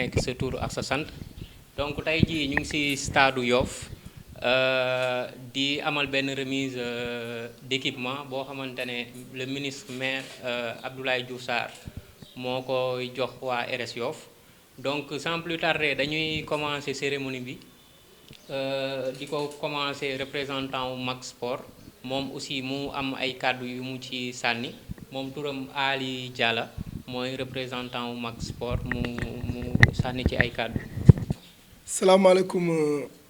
nekk sa tur ak sa sant donc tey jii ñu ngi ci stade Yoff di amal benn remise d'équipement boo xamante ne le ministre maire Abdoulaye Diouf Sarr moo koy jox waa RS Yoff donc sans plus tarder dañuy commencer cérémonie bi di ko commencer représentant wu Max Sport moom aussi mu am ay kàddu yu mu ci sànni moom turam Ali Diala mooy représentant wu Max Sport mu sànni ci ay kàddu. salaamaaleykum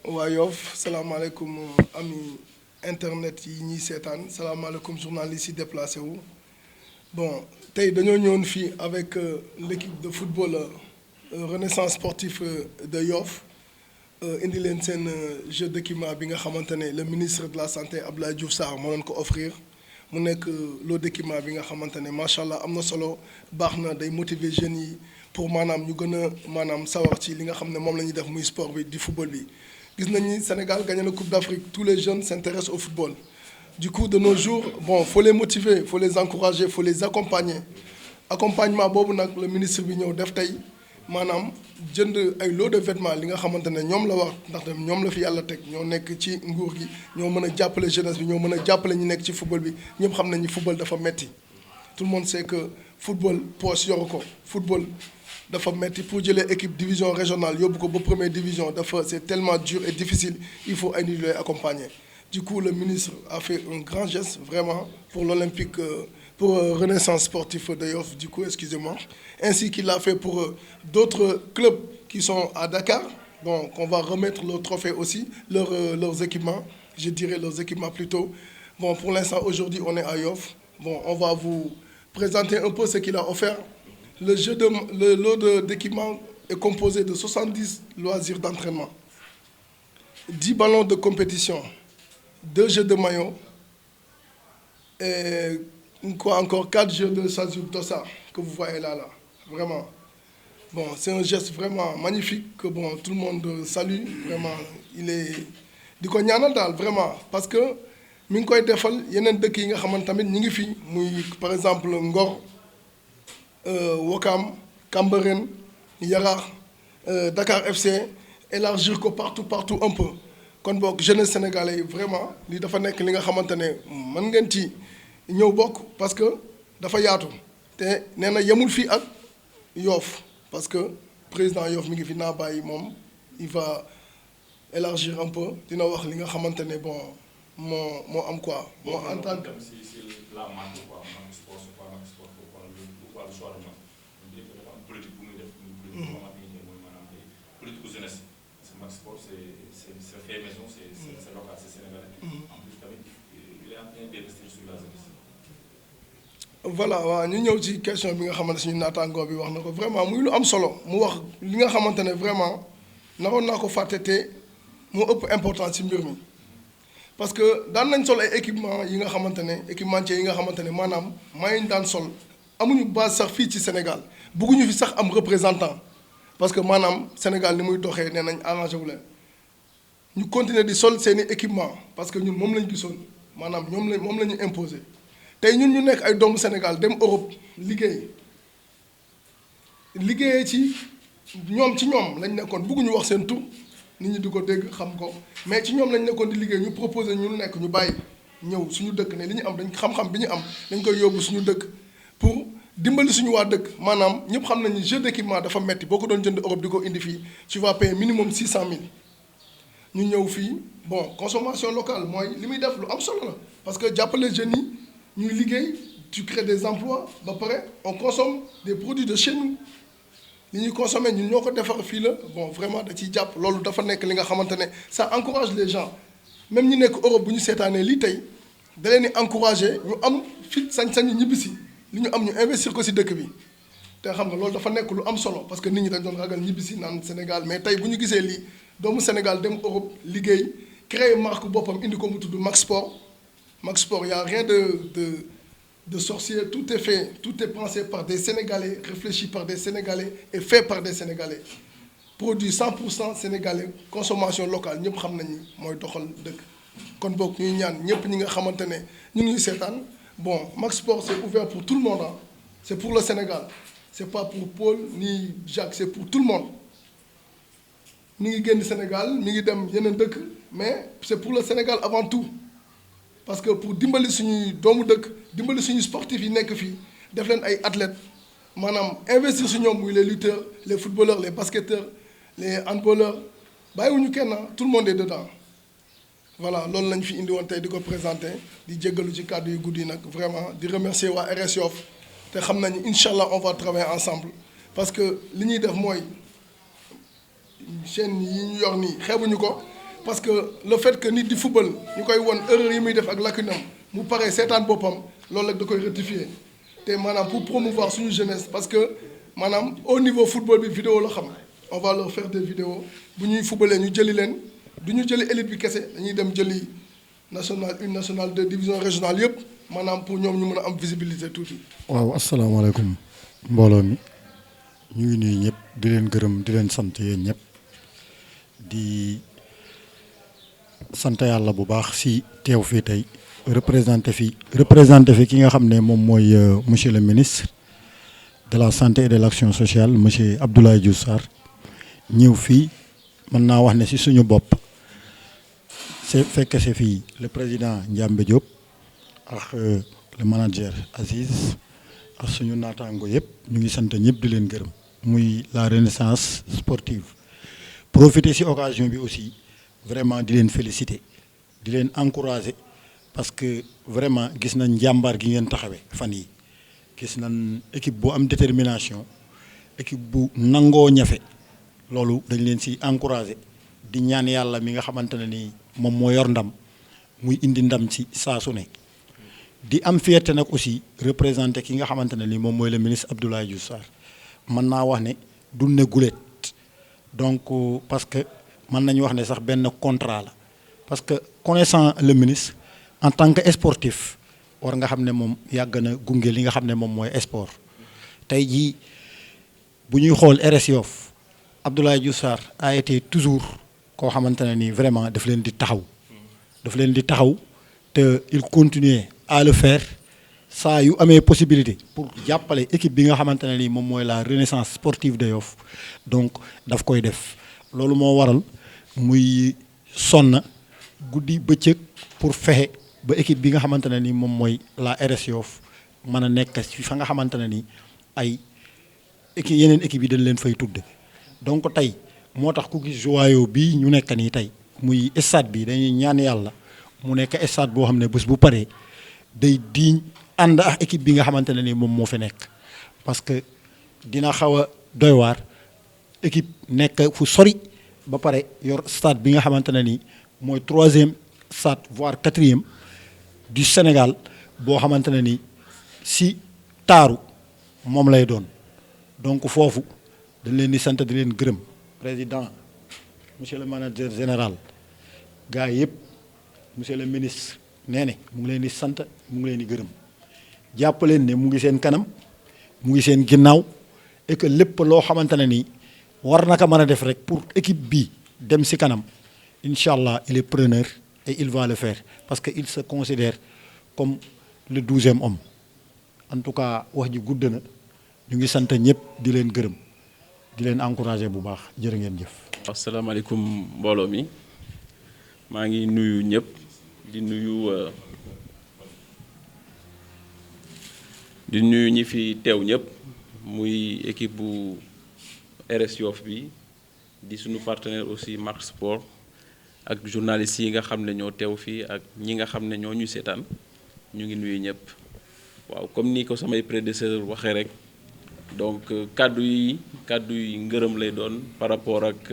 waa Yoff salaamaaleykum ami internet yi ñuy seetaan salaamaaleykum journalistes yi déplacé wu bon tey dañoo ñëwoon fii avec l'équipe de football Renaissance sportif de Yoff indi leen seen jeu d'équipement bi nga xamante ne le ministre de la santé Abdoulaye Diouf Sarr moo leen ko offrir mu nekk lot d'équipement bi nga xamante ne macha allah am na solo baax na day motiver jeunes yi pour maanaam ñu gën a maanaam sawar ci li nga xam ne moom la ñuy def muy sport bi di football bi. gis nañ ni Sénégal gagné na Coupe d'Afrique tous les jeunes s'intéressent au football du coup de nos jours bon faut les motiver faut les encourager faut les accompagner accompagnement boobu nag le ministre bi ñëw def tey. maanaam jënd ay lot de vêtements li nga xamante ne ñoom la wax ndaxte ñoom la fi yàlla teg ñoo nekk ci nguur gi ñoo mën a jàppale jeunesse bi ñoo mën a jàppale ñi nekk ci football bi ñëpp xam nañ ni football dafa metti tout le monde sait que football poche yoru ko football dafa metti pour jëlee équipe division régionale yóbbu ko ba première division dafa c'est tellement dur et difficile il faut ay nit lay accompagner du coup le ministre a fait un grand geste vraiment pour l'Olympique pour Renaissance sportif de Yoff du coup excusez-moi ainsi qu'il l'a fait pour d'autres clubs qui sont à Dakar donc on va remettre le trophée aussi leurs équipements je dirais leurs équipements plutôt bon pour l'instant aujourd'hui on est à Yoff bon on va vous présenter un peu ce qu'il a offert le lot d'équipements est composé de 70 loisirs d'entraînement 10 ballons de compétition 2 jeux de maillot et quoi encore 4 jeux de Sazou Dossa que vous voyez là vraiment bon c'est un geste vraiment magnifique que bon tout le monde salue vraiment il est di ko ñaanal daal vraiment parce que mi ngi koy defal yeneen dëkk yi nga xamante tamit ñi ngi fi muy par exemple Ngor Ouakam Cambérène Yarax Dakar FC élargir ko partout un peu kon boog jeunesse sénégalais yi vraiment li dafa nekk li nga xamante ne mën ngeen ci ñëw bokk parce que dafa yaatu te nee na yemul fii ak Yoff parce que président Yoff mi ngi fi naa bàyyi moom il va élargir un peu dina wax li nga xamante ne bon moo am quoi. moo en tant que voilà waaw ñu ñëw ci question bi nga xamante suñu naataangoo bi wax na ko vraiment muy lu am solo mu wax li nga xamante ne vraiment naroon naa ko fàtte te moo ëpp importance ci mbir mi parce que daan nañ sol ay équipement yi nga xamante ne équipementier yi nga xamante ne maanaam maa ngi daan sol amuñu base sax fii ci Sénégal bëgguñu fi sax am représentant parce que maanaam Sénégal ni muy doxee nee nañ arrangé wu leen ñu continuer di sol seeni équipement parce que ñun moom lañ gisoon maanaam moom la ñu imposé tey ñun ñu nekk ay doomu Sénégal dem Europe liggéeyee ci ñoom lañ nekkoon bëgguñu wax seen tur nit ñi di ko dégg xam ko mais ci ñoom lañ nekkoon di liggéey ñu proposé ñu nekk ñu bàyyi ñëw suñu dëkk ne li ñu am dañ xam-xam bi ñu am dañ koy yóbbu suñu dëkk pour dimbali suñu waa dëkk maanaam ñëpp xam nañu jeu d'équipement dafa metti boo ko doon jënd Europe di ko indi fii tu vas payer minimum 600 000 ñu ñëw fii bon consommation locale mooy li muy def lu am solo la parce que jàppale jeunes yi ñuy liggéey tu crées des emplois ba pare on consomme des produits de chez nous li ñuy consommer ñun ñoo ko defar fii la bon vraiment da ciy jàpp loolu dafa nekk li nga xamante ne ça encourage les gens même ñi nekk Europe bu ñu seetaanee lii tey da leen di encourager ñu am fit sañ-sañu ñibbisi li ñu am ñu investir ko ci dëkk bi te xam nga loolu dafa nekk lu am solo parce que nit ñi dañ doon ragal ñibbisi naan Sénégal mais tey bu ñu gisee lii doomu Sénégal dem Europe liggéey créer marque boppam indi ko mu tudd Max Sport Max Sport y a rien de sorcier tout est fait tout est pensé par des Sénégalais réfléchi par des Sénégalais et fait par des Sénégalais produit 100% sénégalais consommation locale ñëpp xam nañu mooy doxal dëkk kon boog ñuy ñaan ñëpp ñi nga xamante ne ñu ngi seetaan bon Max Sport c'est ouvert pour tout le monde c'est pour le Sénégal c'est pas pour Paul ni Jacques c'est pour tout le monde mi ngi génn Sénégal mi ngi dem yeneen dëkk mais c'est pour le Sénégal avant tout parce que pour dimbali suñuy doomu dëkk dimbali suñuy sportifs yi nekk fii def leen ay athlètes maanaam investir su ñoom muy les lutteurs les footballeurs les basketteurs les handballeurs bàyyiwuñu kenn tout le monde est dedans voilà loolu lañ fi indi woon tey di ko présenter di jéggalu ci kàddu yu guddi nag vraiment di remercier waa RS Yoff te xam nañu incha allah on va travailler ensemble parce que li ñuy def mooy chaîne yi ñu yor nii xeebuñu ko parce que le fait que nit di football ñu koy won erreur yi muy def ak lacune am mu paree seetaan boppam loolu rek da koy rectifier te maanaam pour promouvoir suñu jeunesse parce que maanaam au niveau football bi vidéo la xam on va leur faire des vidéos bu ñuy footballee ñu jëli leen du ñu jëli élite bi kese dañuy dem jëli national 1 national 2 division régionale yëpp maanaam pour ñoom ñu mën a am visibilité tuuti. waaw asalaamaaleykum mbooloo mi ñu ngi nuyu ñëpp di leen gërëm di leen sant yéen ñëpp di sant yàlla bu baax si teew fii tey représenté fi ki nga xam ne moom mooy monsieur le ministre de la santé et de l'action sociale monsieur Abdoulaye Diouf Sarr ñëw fii mën naa wax ne si suñu bopp c'est fekk c'est fii le président Ndiambe Diop ak le manager Aziz ak suñu naataango yëpp ñu ngi sant ñëpp di leen gërëm muy la renaissance sportive profiter ci occasion bi aussi vraiment di leen féliciter di leen encourager parce que vraiment gis nañ njàmbaar gi ngeen taxawee fan yi gis nañ équipe bu am détermination équipe bu nangoo ñafe loolu dañ leen ci encourager di ñaan yàlla mi nga xamante ne ni moom moo yor ndam muy indi ndam ci saa su ne di am fierté nag aussi représenté ki nga xamante ne ni moom mooy le ministre Abdoulaye Diouf Sarr mën naa wax ne du ne gulet donc parce que mën nañu wax ne sax benn contrat la parce que connaissant le ministre en tant que sportif war nga xam ne moom yàgg na gunge li nga xam ne moom mooy sport tey jii bu ñuy xool RS Yoff Abdoulaye Diouf Sarr a été toujours koo xamante ne nii vraiment daf leen di taxaw te il continue à le faire saa yu amee possibilité pour jàppale équipe bi nga xamante ne nii moom mooy la renaissance sportive de Yoff donc daf koy def loolu moo waral muy sonn guddi bëccëg pour fexe ba équipe bi nga xamante ne ni moom mooy la RS Yoff mën a nekk ci fa nga xamante ne ni ay équipe yeneen équipe yi dañ leen fay tudde donc tey moo tax ku gis joyau bii ñu nekk nii tey muy stade bi dañuy ñaan yàlla mu nekk stade boo xam ne bés bu paree day diiñ ànd ak équipe bi nga xamante ne ni moom moo fi nekk parce que dina xaw a doy waar équipe nekk fu sori ba pare yor stade bi nga xamante ne ni mooy 3e stade voire 4e du Sénégal boo xamante ne ni si taaru moom lay doon donc foofu dañ leen di sant di leen gërëm président monsieur le manager général gars yi yëpp monsieur le ministre nee ne mu ngi leen di sant mu ngi leen di gërëm jàpp leen ne mu ngi seen kanam mu ngi seen ginnaaw et que lépp loo xamante ne ni war na ko mën a def rek pour équipe bi dem si kanam incha allah il est preneur et il va le faire parce que il se considère comme le 12e homme en tout cas wax ji gudd na ñu ngi sant ñëpp di leen gërëm di leen encourager bu baax jërë ngeen jëf. asalaamaaleykum mbooloo mi maa ngi nuyu ñëpp di nuyu ñi fi teew ñëpp muy équipe bu RS Yoff bi di suñu partenaire aussi Marc Sport ak journalistes yi nga xam ne ñoo teew fii ak ñi nga xam ne ñoo ñu seetaan ñu ngi nuyu ñëpp waaw comme ni ko samay prédécesseur waxee rek donc kàddu yi ngërëm lay doon par rapport ak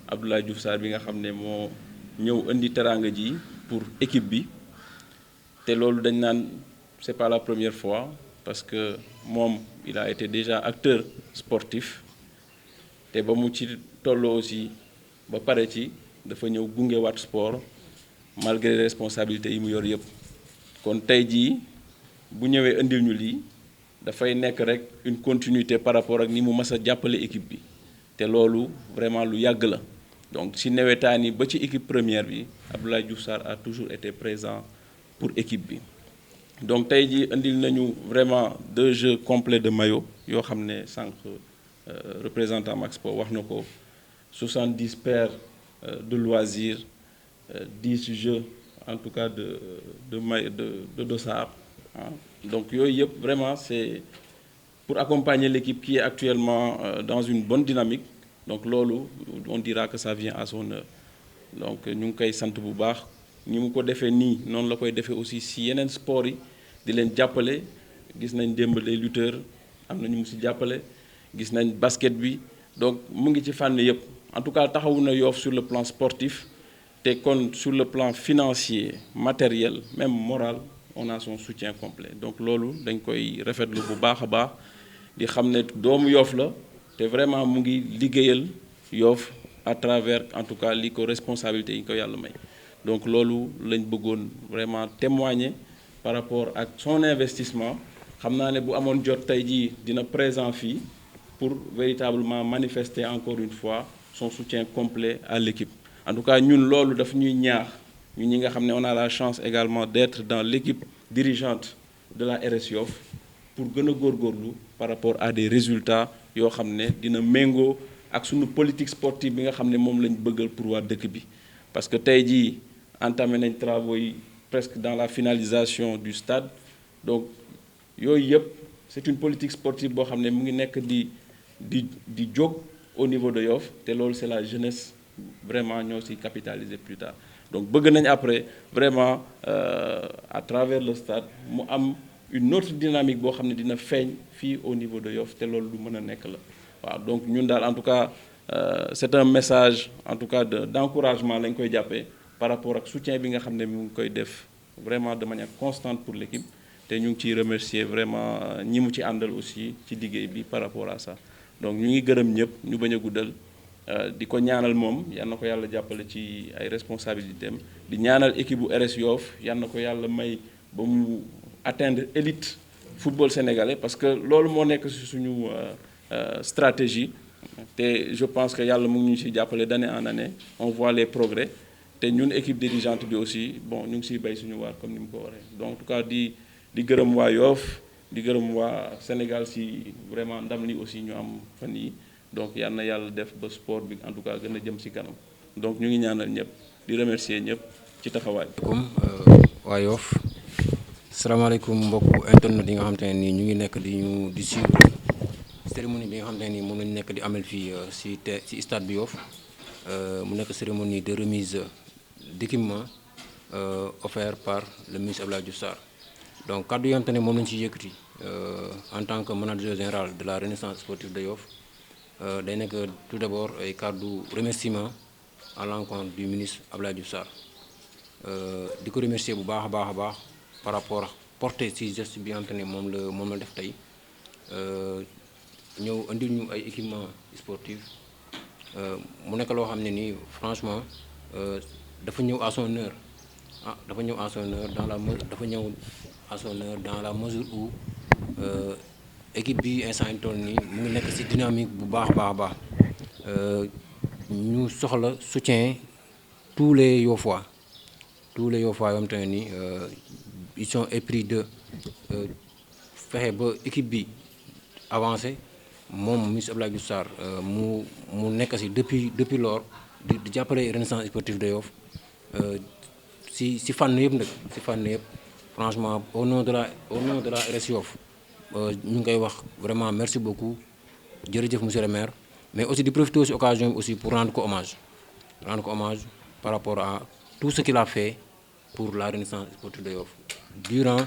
Abdoulaye Diouf Sarr bi nga xam ne moo ñëw indi teraanga ji pour équipe bi te loolu dañ naan c'est pas la première fois parce que moom il a été déjà acteur sportif te ba mu ci tolloo aussi ba pare ci dafa ñëw gungewaat sport malgré responsabilités yi mu yor yëpp kon tey jii bu ñëwee indil ñu lii dafay nekk rek une continuité par rapport ak ni mu mas a jàppale équipe bi te loolu vraiment lu yàgg la donc si nawetaan yi ba ci équipe première bi Abdoulaye Diouf Sarr a toujours été présent pour équipe bi donc tey jii indil nañu vraiment 2 jeux complets de maillot yoo xam ne sànq représentant Max Po wax na ko 70 paires de loisirs, 10 jeux en tout cas de dossard. Hein. Donc vraiment c'est pour accompagner l'équipe qui est actuellement dans une bonne dynamique. Donc lolo, on dira que ça vient à son heure. Donc ñu ngi koy sant bu baax ni mu ko defee nii noonu la koy defee aussi si yeneen sport yi di leen jàppale gis nañ démb les lutteurs am na ñu mu si jàppale gis nañ basket bi donc mu ngi ci fànn yëpp en tout cas taxawu na Yoff sur le plan sportif te kon sur le plan financier matériel même moral on a son soutien complet donc loolu dañ koy rafetlu bu baax a baax di xam ne doomu Yoff la te vraiment mu ngi liggéeyal Yoff à travers en tout cas li ko responsabilité yi ko yàlla may donc loolu lañ bëggoon vraiment témoigner par rapport ak son investissement xam naa ne bu amoon jot tey jii dina présent fii pour véritablement manifester encore une fois son soutien complet à l'équipe en tout cas ñun loolu daf ñuy ñaax ñun ñi nga xam ne on a la chance également d'être dans l'équipe dirigeante de la RS Yoff pour gën a góorgóorlu par rapport à des résultats yoo xam ne dina méngoo ak suñu politique sportive bi nga xam ne moom lañ bëggal pour waa dëkk bi parce que tey jii entamé nañ travaux yi presque dans la finalisation du stade donc yooyu yëpp c'est une politique sportive boo xam ne mu ngi nekk di jóg au niveau de Yoff te loolu c'est la jeunesse vraiment ñoo ci capitaliser plus tard donc bëgg nañ après vraiment à travers le stade mu am une autre dynamique boo xam ne dina feeñ fii au niveau de Yoff te loolu lu mën a nekk la waaw donc ñun daal en tout cas c'est un message en tout cas d'encouragement lañ koy jàppee par rapport ak soutien bi nga xam ne mu ngi koy def vraiment de manière constante pour l'équipe te ñu ngi ciy remercier vraiment ñi mu ci àndal aussi ci liggéey bi par rapport à ça donc ñu ngi gërëm ñëpp ñu bañ a guddal di ko ñaanal moom yal na ko yàlla jàppale ci ay responsabilités am di ñaanal équipe bu RS Yoff yal na ko yàlla may ba mu atteindre élite football sénégalais parce que loolu moo nekk ci suñu stratégie te je pense que yàlla mu ngi ñu ci jàppale d'année en année on voit les progrès te ñun équipe dirigeante bi aussi bon ñu ngi ciy bay suñu waar comme ni mu ko waxee donc en tout cas di gërëm waa Yoff di gërëm waa Sénégal ci vraiment ndam li aussi ñu am fan yi donc yal na yàlla def ba sport bi en tout cas gën a jëm ci kanam donc ñu ngi ñaanal ñëpp di remercier ñëpp ci taxawaay bi. waa Yoff salaamaaleykum mbokku internet yi nga xam te ne nii ñu ngi nekk di suivre cérémonie bi nga xam te ne nii moom lañu nekk di amal fii ci stade bi Yoff mu nekk cérémonie de remise d'équipement offert par le ministre Abdoulaye Diouf Sarr donc kaddu yi nga xam te ne moom lañu ciy yëkkati en tant que manager général de la Renaissance sportive de Yoff day nekk tout d'abord ay kaddu remerciement à l'encontre du ministre Abdoulaye Diouf Sarr di ko remercier bu baax a baax par rapport ak porté ci geste bi nga xam te ne moom la def tey ñëw indil ñu ay équipement sportif mu nekk loo xam ne nii franchement dafa ñëw à son heure dafa ñëw à son heure dans la mesure où équipe bi instant yi toll nii mu ngi nekk ci dynamique bu baax a baax ñu soxla soutien tous les Yoffois yoo xam te ne nii ils sont épris de fexe ba équipe bi avancé moom ministre Abdoulaye Diouf Sarr mu nekk ci depuis lors di jàppale Renaissance sportive de Yoff ci fànn yëpp nag ci fànn yëpp franchement au nom de la RS Yoff ñu ngi koy wax vraiment merci beaucoup jërëjëf monsieur le maire mais aussi di profiter ci occasion bi aussi pour rendre ko hommage par rapport à tout ce qu'il a fait pour la Renaissance sportive de Yoff durant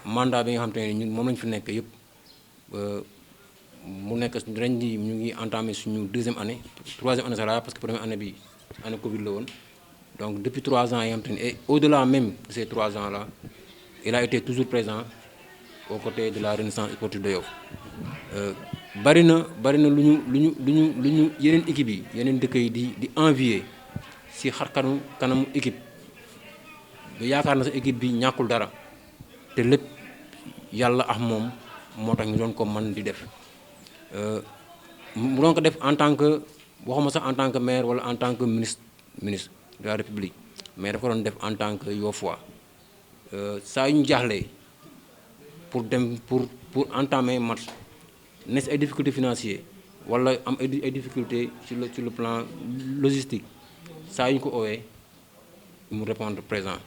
mandat bi nga xam te ne ñun moom lañu fi nekk yëpp mu nekk ren ji ñu ngi entamé suñu troisième année ça parce que première année bi année Covid la woon donc depuis 3 ans yi nga xam te ne et au-delà même de ces 3 ans là il a été toujours présent aux côtés de la Renaissance sportive de Yoff bari na lu ñu yeneen équipe yi yeneen dëkk yi di envier ci kanamu équipe ba yaakaar na sa équipe bi ñàkkul dara te lépp yàlla ak moom moo tax ñu doon ko mën di def mu doon ko def en tant que waxuma sax en tant que maire wala en tant que ministre de la République mais dafa doon def en tant que Yoffois saa yu ñu jaaxlee pour entamer match ne si ay difficultés financières wala am ay difficultés sur le plan logistique saa yu ñu ko oowee mu répondre présent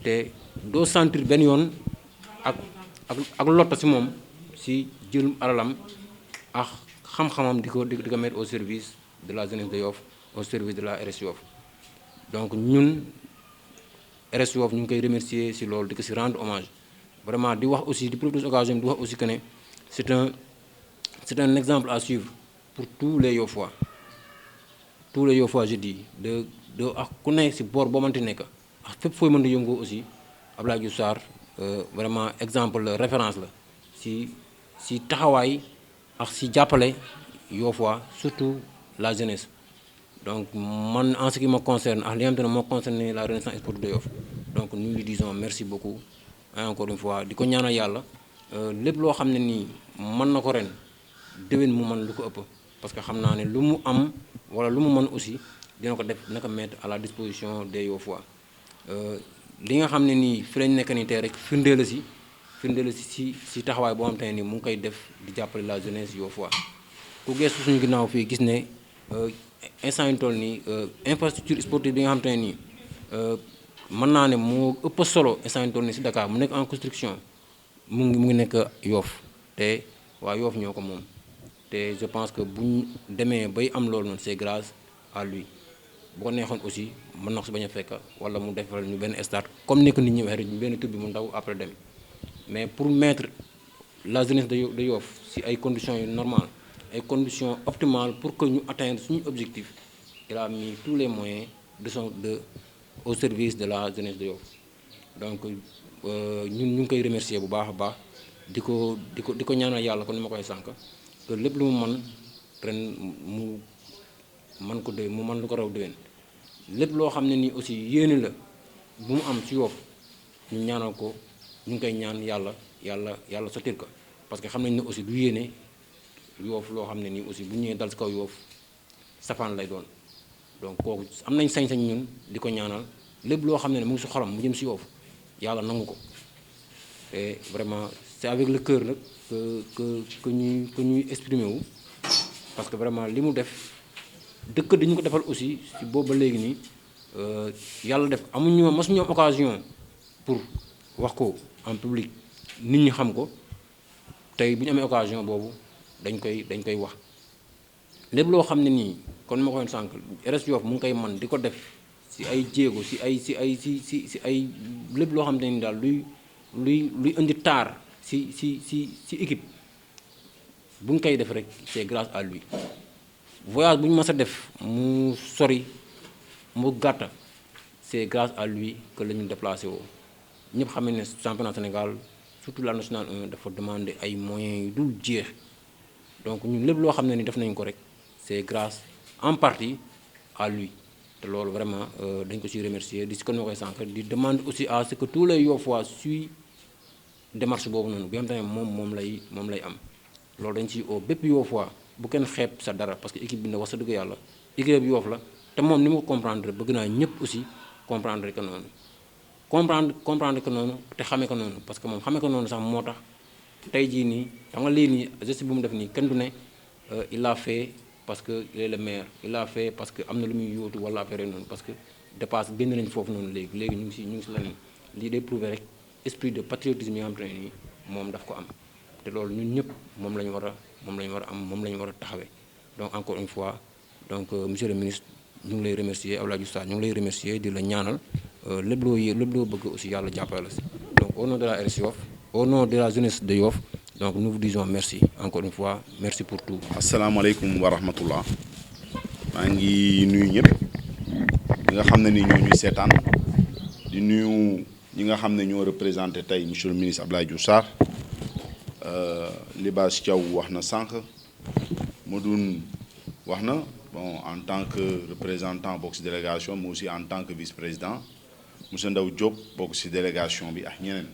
te doo sentir benn yoon ak lotta si moom si jël alalam ak xam-xamam di ko mettre au service de la jeunesse de Yoff, au service de la RS Yoff. Donc ñun RS Yoff ñu ngi koy remercier si loolu di ko si rendre hommage vraiment di wax aussi di profiter occasion di wax aussi que ne c'est un exemple à suivre pour tous les Yoffois je dis de ak ku ne si boor boo mënti nekk ak fépp fooy mën di yëngoo aussi Abdoulaye Diouf Sarr vraiment exemple la référence la si taxawaay ak si jàppale Yoffois surtout la jeunesse. Donc man en ce qui me concerne ak li nga xamante ne moo concerné la Renaissance sportive de Yoff donc nous lui disons merci beaucoup encore une fois di ko ñaanal yàlla lépp loo xam ne nii mën na ko ren déwén mu mën lu ko ëpp parce que xam naa ne lu mu am wala lu mu mën aussi dina ko def dina ko mettre à la disposition des Yoffois li nga xam ne nii fi lañ nekk nii tey rek firndee la si taxawaay boo xam te ne nii mu ngi koy def di jàppale la jeunesse Yoffois ku geesu suñu ginnaaw fii gis ne instant yi toll nii infrastructure sportive bi nga xam te ne nii mën naa ne moo ëpp solo instant yi toll nii si Dakar mu nekk en construction mu ngi nekk Yoff te waa Yoff ñoo ko moom te je pense que bu ñu demee bay am loolu noonu c'est grâce à lui bu ko neexoon aussi mën na ko si bañ a fekk wala mu defal ñu benn stade comme ni ko nit ñi waxee rek benn tub bi mu ndaw après dem mais pour mettre la jeunesse de Yoff si ay conditions yu normales ay conditions optimales pour que ñu atteindre suñu objectif il a mis tous les moyens au service de la jeunesse de Yoff donc ñun ñu ngi koy remercier bu baax a baax di ko ñaanal yàlla kon ni ma koy sànq que lépp lu mu mën ren mu mën ko déwén mu mën lu ko raw déwén lépp loo xam ne nii aussi yéene la bu mu am ci Yoff ñu ñaanal ko ñu ngi koy ñaan yàlla sottil ko parce que xam nañ ne aussi du yéene Yoff loo xam ne nii aussi bu ñëwee dal ci kaw Yoff safaan lay doon donc kooku am nañ sañ-sañ ñun di ko ñaanal lépp loo xam ne mu ngi si xolam mu jëm si Yoff yàlla nangu ko te vraiment c'est avec le cœur nag que ñuy exprimer wu parce que vraiment li mu def dëkk dañu ko defal aussi si boobu ba léegi nii yàlla def masuñu am occasion pour wax ko en public nit ñi xam ko tey bu ñu amee occasion boobu dañ koy wax lépp loo xam ne nii kon ma ko waxee sànq RS Yoff mu ngi koy man di ko def si ay jéego si ay lépp loo xam ne ni daal luy indi taar si équipe bu ñu koy def rek c'est grâce à lui voyage bu ñu mës a def mu sori mu gàtta c'est grâce à lui que la ñu déplacé woo ñëpp xam ne championnat Sénégal surtout la nationale 1 dafa demander ay moyens yu dul jeex donc ñun lépp loo xam ne ni def nañ ko rek c'est grâce en partie à lui te loolu vraiment dañ ko ciy remercier di si kon ma koy sànq di demande aussi à ce que tous les Yoffois suivent démarche boobu noonu bi nga xam ne moom lay am loolu dañ ci oo bépp Yoffois bu kenn xeeb sa dara parce que équipe bi na wax sa dëgg yàlla équipe bi Yoff la te moom ni ma ko comprendre bëgg naa ñëpp aussi comprendre que noonu comprendre que noonu te xamee ko noonu parce que moom xamee ko noonu sax moo tax tey jii nii xam nga lii nii geste bu mu def nii kenn du ne il a fait parce que il est le maire il a fait parce que am na lu muy yóotu wala affaire noonu parce que dépasse génn nañ foofu noonu léegi ñu ngi si leneen lii day prouver rek esprit de patriotisme yi nga xam te ne nii moom daf ko am te loolu ñun ñëpp moom la ñu war a am moom la ñu war a taxawee donc encore une fois donc monsieur le ministre ñu ngi lay remercier Abdoulaye Diouf Sarr ñu ngi lay remercier di la ñaanal lépp loo bëgg aussi yàlla jàppale la si donc au nom de la RS Yoff au nom de la jeunesse de Yoff donc nous vous disons merci encore une fois merci pour tout. asalaamaaleykum wa rahmatullah maa ngi nuyu ñëpp ñi nga xam ne ni ñoo ñuy seetaan di nuyu ñi nga xam ne ñoo représenté tey monsieur le ministre Abdoulaye Diouf Sarr Libaas Thiaw wax na sànq Madoune wax na bon en tant que représentant bokk ci délégation mais aussi en tant que vice-président monsieur Ndaw Diop bokk ci délégation bi ak ñeneen.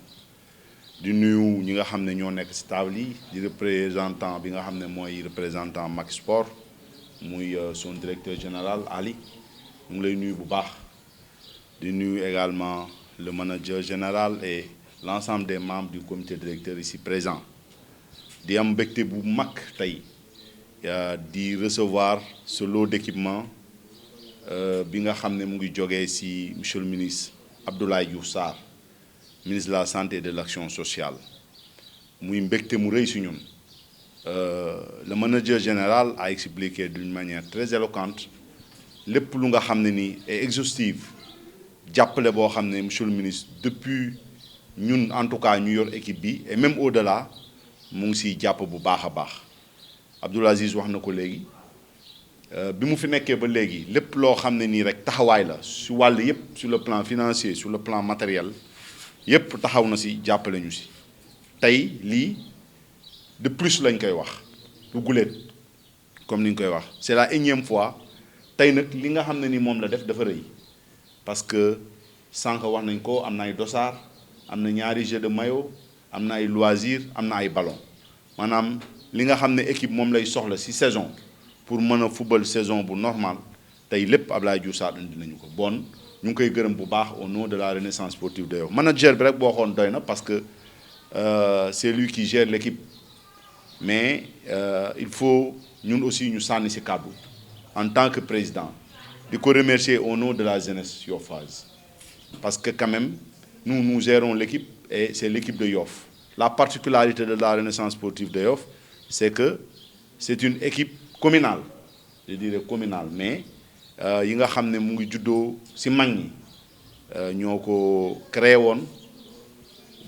di nuyu ñi nga xam ne ñoo nekk ci table yi di représentant bi nga xam ne mooy représentant Max Sport muy son directeur général Ali ñu ngi lay nuyu bu baax di nuyu également le manager général et l'ensemble des membres du comité directeur ici présent di am mbégte bu mag tey di recevoir ce lot d'équipement bi nga xam ne mu ngi jógee ci monsieur le ministre Abdoulaye Diouf Sarr ministre de la santé et de l'action sociale muy mbégte mu rëy ci ñun. Le manager général a expliqué d'une manière très éloquente lépp lu nga xam ne nii est exhaustive jàppale boo xam ne monsieur le ministre depuis ñun en tout cas ñu yor équipe bi et même au-delà mu ngi siy jàpp bu baax a baax Abdoul Aziz wax na ko léegi bi mu fi nekkee ba léegi lépp loo xam ne nii rek taxawaay la su wàll yépp sur le plan financier sur le plan matériel yépp taxaw na si jàppale ñu si tey lii de plus lañ koy wax lu guléet comme ni ñu koy wax c'est la énième fois tey nag li nga xam ne ni moom la def dafa rëy parce que sànq wax nañ ko am na ay dossard am na ñaari jeu de maillot am na ay loisir am na ay ballon maanaam li nga xam ne équipe moom lay soxla ci saison pour mën a football saison bu normal tey lépp Abdoulaye Diouf Sarr indi nañu ko bon ñu ngi koy gërëm bu baax au nom de la Renaissance sportive de Yoff manager bi rek boo xoon doy na parce que c'est lui qui gère l'équipe mais il faut ñun aussi ñu sànni ci kàddu en tant que président di ko remercier au nom de la jeunesse yoffoise parce que quand même nous gérons l'équipe et c'est l'équipe de Yoff la particularité de la Renaissance sportive de Yoff c'est que c'est une équipe communale je dirais communale mais yi nga xam ne mu ngi juddoo ci mag ñi ñoo ko créé woon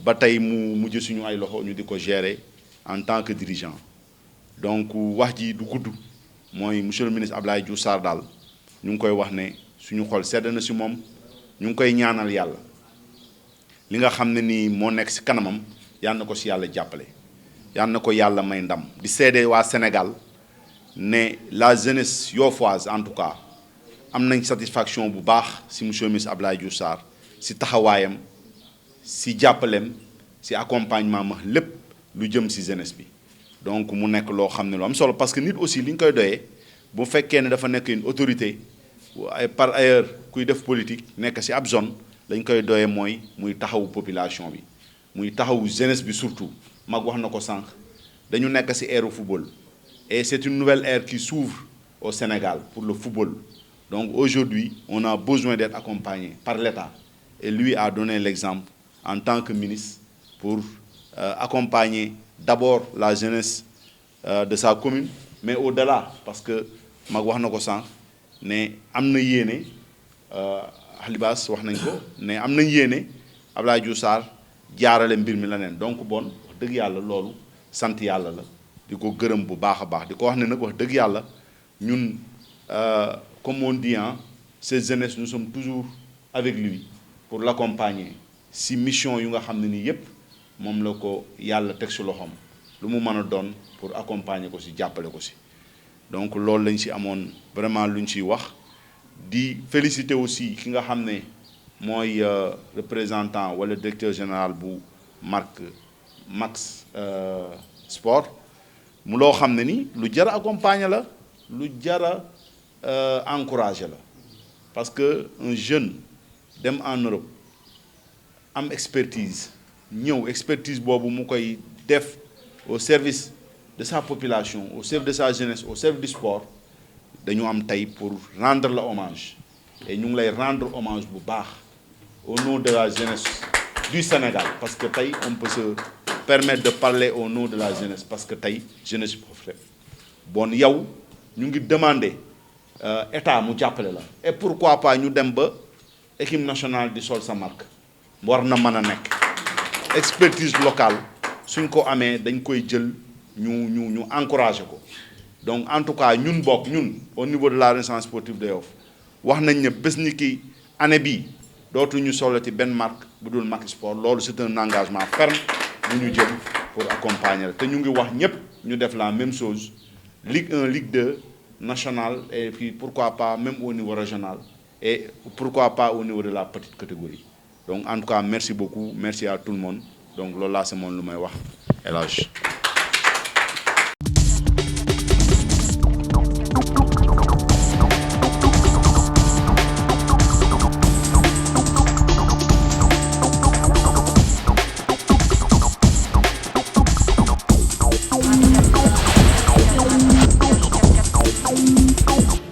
ba tey mu mujj suñu ay loxo ñu di ko gérer en tant que dirigeant donc wax ji du gudd mooy monsieur le ministre Abdoulaye Diouf Sarr daal ñu ngi koy wax ne suñu xol sedd na ci moom ñu ngi koy ñaanal yàlla li nga xam ne nii moo nekk ci kanamam yal na ko ci yàlla jàppale yal na ko yàlla may ndam di seede waa Sénégal ne la jeunesse yoffoise en tout cas am nañ satisfaction bu baax ci monsieur le ministre Abdoulaye Diouf Sarr ci taxawaayam ci jàppaleem ci accompagnement ma lépp lu jëm ci jeunesse bi donc mu nekk loo xam ne lu am solo parce que nit aussi li ñu koy doyee bu fekkee ne dafa nekk une autorité ay par ailleurs kuy def politique nekk ci ab zone lañ koy doyee mooy muy taxawu population bi muy taxawu jeunesse bi surtout mag wax na ko sànq dañu nekk ci ère football et c'est une nouvelle ère qui s'ouvre au Sénégal pour le football donc aujourd'hui on a besoin d'être accompagné par l'État et lui a donné l'exemple en tant que ministre pour accompagner d'abord la jeunesse de sa commune mais au-delà parce que mag wax na ko sànq ne am na yéene Libaas wax nañ ko ne am nañ yéene Abdoulaye Diouf Sarr jaarale mbir mi la neen donc bon wax dëgg yàlla loolu sant yàlla la di ko gërëm bu baax a baax di ko wax ne nag wax dëgg yàlla ñun comme on dit cette jeunesse nous sommes toujours avec lui pour l'accompagner si mission yu nga xam ne nii yépp moom la ko yàlla teg ci loxoom lu mu mën a doon pour accompagner ko ci jàppale ko ci donc loolu lañ ci amoon vraiment luñ ciy wax di féliciter aussi ki nga xam ne mooy représentant wala directeur général bu marque Max Sport mu loo xam ne ni lu jar a accompagner la lu jar a encourager la parce que un jeune dem en Europe am expertise ñëw expertise boobu mu koy def au service de sa population au service de sa jeunesse au service du sport dañu am tey pour rendre le hommage et ñu ngi lay rendre hommage bu baax au nom de la jeunesse du Sénégal parce que tey on peut se permettre de parler au nom de la jeunesse parce que tey jeunesse bi foofu rek bon yow ñu ngi demander état mu jàppale la et pourquoi pas ñu dem ba équipe nationale di sol sa marque war na mën a nekk expertise locale suñ ko amee dañ koy jël ñu encourager ko donc en tout cas ñun bokk ñun au niveau de la Renaissance sportive de Yoff wax nañ ne bés ni ki année bii dootuñu solati benn marque bu dul Max Sport loolu c'est un engagement ferme bu ñu jël pour accompagner te ñu ngi wax ñépp ñu def la même chose Ligue 1 Ligue 2 nationale et puis pourquoi pas même au niveau régional et pourquoi pas au niveau de la petite catégorie donc en tout cas merci beaucoup merci à tout le monde donc loolu laa c'est moom lu may wax El Hadj